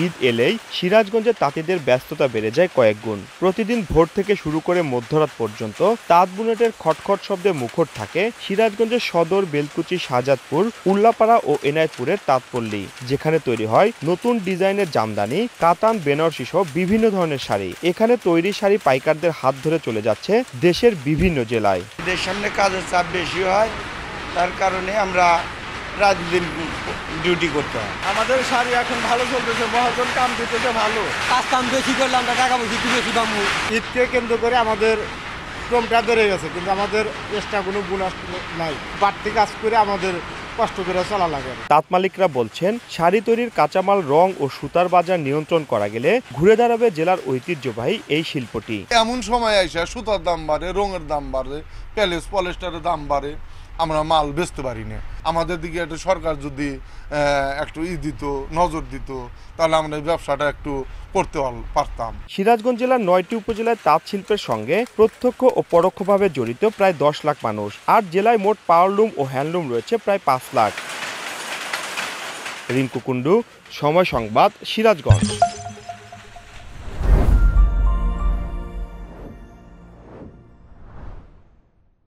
ঈদ এলেই সিরাজগঞ্জে তাঁতিদের ব্যস্ততা বেড়ে যায় কয়েক গুণ। প্রতিদিন ভোর থেকে শুরু করে মধ্যরাত পর্যন্ত তাঁত বুনেটের খটখট শব্দে মুখর থাকে সিরাজগঞ্জের সদর, বেলকুচি, শাহজাদপুর, উল্লাপাড়া ও এনায়েতপুরের তাঁতপল্লী, যেখানে তৈরি হয় নতুন ডিজাইনের জামদানি, কাতান, বেনারসি সহ বিভিন্ন ধরনের শাড়ি। এখানে তৈরি শাড়ি পাইকারদের হাত ধরে চলে যাচ্ছে দেশের বিভিন্ন জেলায়। দেশের সামনে কাজের চাপ বেশি হয়, তার কারণে আমরা রাত দিন ডিউটি করতে হয়। আমাদের শাড়ি এখন ভালো চলতেছে, মহাজন কাম দিতেছে ভালো, কাজ কাম বেশি করলে আমরা টাকা পয়সা একটু বেশি পাবো। ঈদকে কেন্দ্র করে আমাদের শ্রমটা বেড়ে গেছে, কিন্তু আমাদের এক্সট্রা কোনো বোনাস নাই। বাড়তি কাজ করে আমাদের কষ্ট করে চলা লাগে। তাঁত মালিকরা বলছেন, শাড়ি তৈরির কাঁচামাল, রং ও সুতার বাজার নিয়ন্ত্রণ করা গেলে ঘুরে দাঁড়াবে জেলার ঐতিহ্যবাহী এই শিল্পটি। এমন সময় আসে সুতার দাম বাড়ে, রঙের দাম বাড়ে, প্যালেস পলিস্টারের দাম বাড়ে, আমরা মাল বেচতে পারি না। আমাদের দিকে একটা সরকার যদি একটু দিত, নজর দিত, তাহলে আমরা এই ব্যবসাটা একটু করতে পারতাম। সিরাজগঞ্জ জেলার 9টি উপজেলায় তাঁত শিল্পের সঙ্গে প্রত্যক্ষ ও পরোক্ষভাবে জড়িত প্রায় 10 লাখ মানুষ। আর জেলায় মোট পাওয়ারলুম ও হ্যান্ডলুম রয়েছে প্রায় 5 লাখ। রিঙ্কু কুণ্ডু, সময় সংবাদ, সিরাজগঞ্জ।